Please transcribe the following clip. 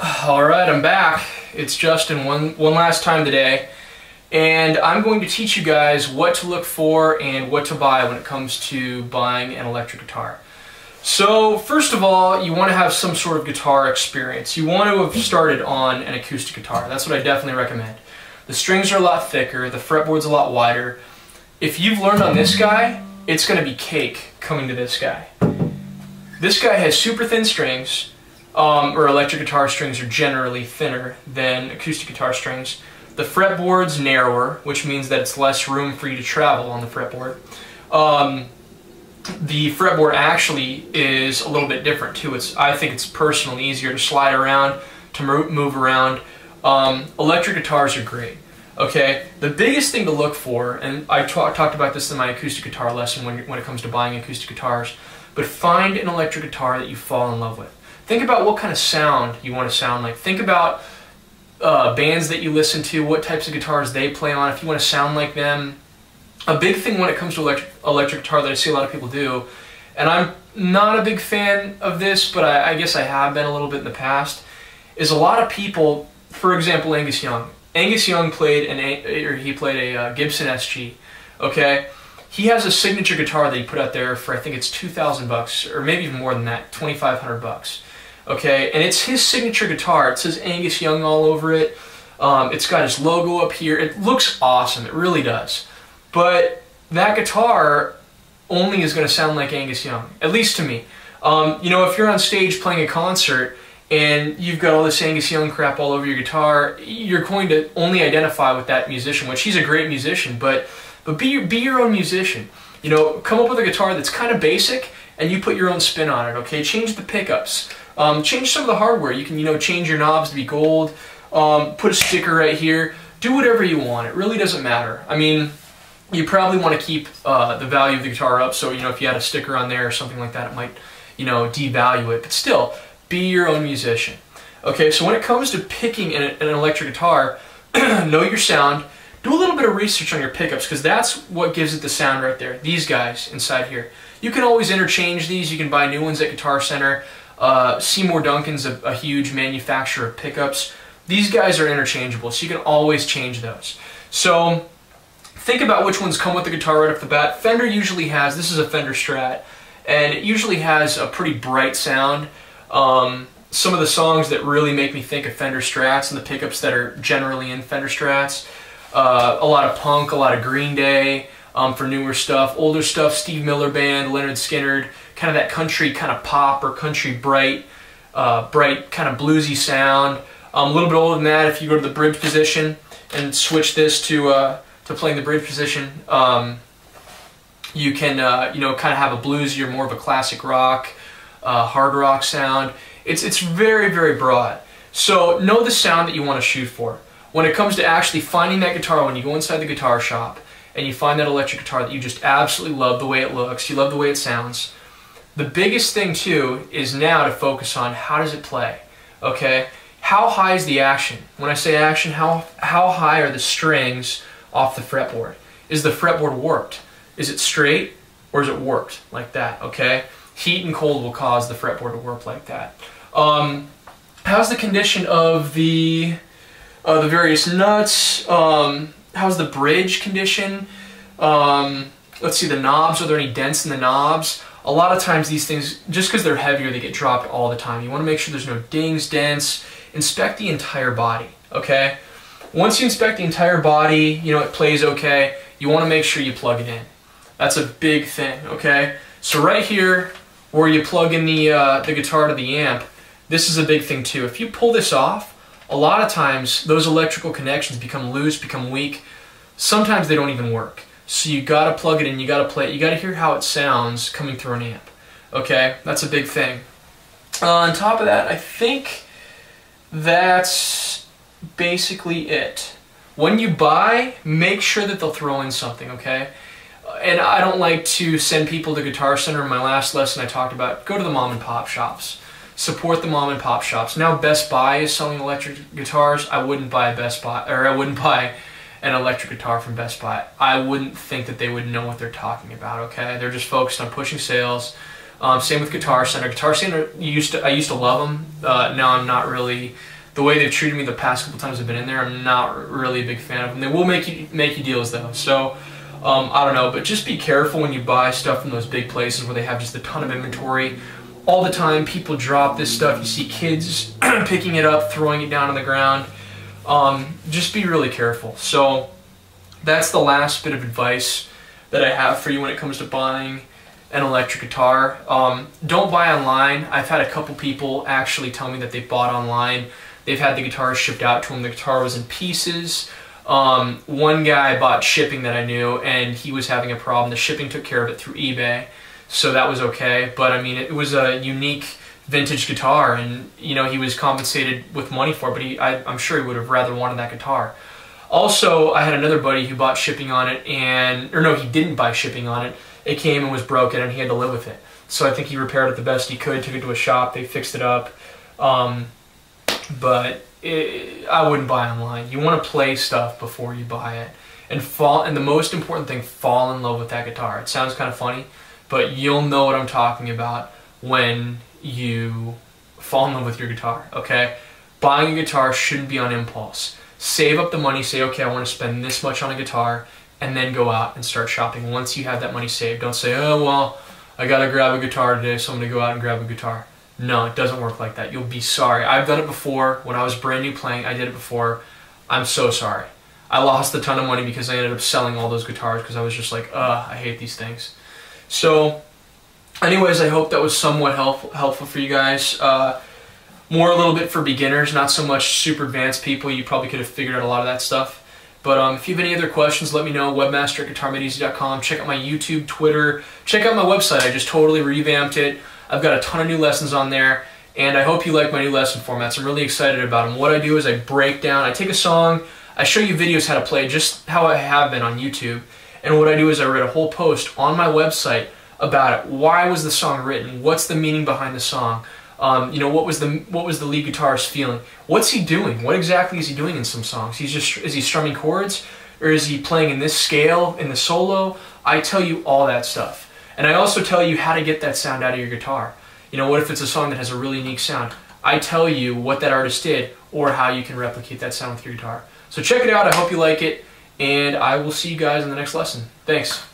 Alright, I'm back. It's Justin one last time today, and I'm going to teach you guys what to look for and what to buy when it comes to buying an electric guitar. So first of all, you want to have some sort of guitar experience. You want to have started on an acoustic guitar. That's what I definitely recommend. The strings are a lot thicker, the fretboard's a lot wider. If you've learned on this guy, it's going to be cake coming to this guy. This guy has super thin strings. Or electric guitar strings are generally thinner than acoustic guitar strings. The fretboard's narrower, which means that it's less room for you to travel on the fretboard. The fretboard actually is a little bit different too. I think it's personally easier to slide around, to move around. Electric guitars are great. Okay, the biggest thing to look for, and I talked about this in my acoustic guitar lesson when it comes to buying acoustic guitars, but find an electric guitar that you fall in love with. Think about what kind of sound you want to sound like. Think about bands that you listen to, what types of guitars they play on, if you want to sound like them. A big thing when it comes to electric guitar that I see a lot of people do, and I'm not a big fan of this, but I guess I have been a little bit in the past, is a lot of people, for example, Angus Young. Angus Young played a Gibson SG, okay? He has a signature guitar that he put out there for, I think it's $2,000 or maybe even more than that, $2,500. Okay, and it's his signature guitar. It says Angus Young all over it. It's got his logo up here. It looks awesome. It really does. But that guitar only is going to sound like Angus Young, at least to me. You know, if you're on stage playing a concert and you've got all this Angus Young crap all over your guitar, you're going to only identify with that musician, which he's a great musician, but be your own musician. You know, come up with a guitar that's kind of basic and you put your own spin on it, okay? Change the pickups. Change some of the hardware. You can, you know, change your knobs to be gold, put a sticker right here, do whatever you want. It really doesn't matter. I mean, you probably want to keep the value of the guitar up, so, you know, if you had a sticker on there or something like that, it might, you know, devalue it, but still, be your own musician. Okay, so when it comes to picking an electric guitar, know your sound, do a little bit of research on your pickups, because that's what gives it the sound right there, these guys inside here. You can always interchange these. You can buy new ones at Guitar Center. Seymour Duncan's a huge manufacturer of pickups. These guys are interchangeable, so you can always change those. So think about which ones come with the guitar right off the bat. Fender usually has, this is a Fender Strat, and it usually has a pretty bright sound. Some of the songs that really make me think of Fender Strats and the pickups that are generally in Fender Strats, a lot of punk, a lot of Green Day, for newer stuff, older stuff, Steve Miller Band, Leonard Skinner, kind of that country kind of pop or country bright kind of bluesy sound. A little bit older than that, if you go to the bridge position and switch this to playing the bridge position, you can you know, kind of have a bluesier, more of a classic rock, hard rock sound. It's very, very broad. So know the sound that you want to shoot for. When it comes to actually finding that guitar, when you go inside the guitar shop and you find that electric guitar that you just absolutely love the way it looks, you love the way it sounds, the biggest thing too is now to focus on how does it play, okay? How high is the action? When I say action, how high are the strings off the fretboard? Is the fretboard warped? Is it straight or is it warped like that, okay? Heat and cold will cause the fretboard to warp like that. How's the condition of the various nuts? How's the bridge condition? Let's see, the knobs, are there any dents in the knobs? A lot of times these things, just because they're heavier, they get dropped all the time. You want to make sure there's no dings, dents. Inspect the entire body, okay? Once you inspect the entire body, you know, it plays okay, you want to make sure you plug it in. That's a big thing, okay? So right here, where you plug in the guitar to the amp, this is a big thing too. If you pull this off, a lot of times those electrical connections become loose, become weak. Sometimes they don't even work. So you gotta plug it in, you gotta play it, you gotta hear how it sounds coming through an amp. Okay, that's a big thing. On top of that, I think that's basically it. When you buy, make sure that they'll throw in something, okay? And I don't like to send people to Guitar Center. In my last lesson I talked about, go to the mom and pop shops. Support the mom and pop shops. Now Best Buy is selling electric guitars. I wouldn't buy an electric guitar from Best Buy. I wouldn't think that they would know what they're talking about, okay? They're just focused on pushing sales. Same with Guitar Center. Guitar Center, I used to love them. Now I'm not really. The way they've treated me the past couple times I've been in there, I'm not really a big fan of them. They will make you deals though. So I don't know, but just be careful when you buy stuff from those big places where they have just a ton of inventory. All the time, people drop this stuff. You see kids picking it up, throwing it down on the ground. Just be really careful. So that's the last bit of advice that I have for you when it comes to buying an electric guitar. Don't buy online. I've had a couple people actually tell me that they bought online. They've had the guitar shipped out to them. The guitar was in pieces. One guy bought shipping that I knew, and he was having a problem. The shipping took care of it through eBay, so that was okay. But I mean, it was a unique vintage guitar, and you know, he was compensated with money for it, but I'm sure he would have rather wanted that guitar. Also, I had another buddy who bought shipping on it, or no, he didn't buy shipping on it. It came and was broken, and he had to live with it. So I think he repaired it the best he could, took it to a shop, they fixed it up. But I wouldn't buy online. You want to play stuff before you buy it. And the most important thing, fall in love with that guitar. It sounds kind of funny, but you'll know what I'm talking about when you fall in love with your guitar, okay? Buying a guitar shouldn't be on impulse. Save up the money, say, okay, I want to spend this much on a guitar, and then go out and start shopping once you have that money saved. Don't say, oh, well, I got to grab a guitar today, so I'm going to go out and grab a guitar. No, it doesn't work like that. You'll be sorry. I've done it before. When I was brand new playing, I did it before. I'm so sorry. I lost a ton of money because I ended up selling all those guitars because I was just like, I hate these things. So, anyways, I hope that was somewhat helpful for you guys. More a little bit for beginners, not so much super advanced people. You probably could have figured out a lot of that stuff. But if you have any other questions, let me know. Webmaster at GuitarMadeEZ.com. Check out my YouTube, Twitter. Check out my website. I just totally revamped it. I've got a ton of new lessons on there, and I hope you like my new lesson formats. I'm really excited about them. What I do is I break down, I take a song, I show you videos how to play just how I have been on YouTube, and what I do is I write a whole post on my website about it. Why was the song written? What's the meaning behind the song? You know, what was the lead guitarist feeling? What's he doing? What exactly is he doing in some songs? Is he strumming chords, or is he playing in this scale in the solo? I tell you all that stuff. And I also tell you how to get that sound out of your guitar. You know, what if it's a song that has a really unique sound? I tell you what that artist did or how you can replicate that sound with your guitar. So check it out. I hope you like it, and I will see you guys in the next lesson. Thanks.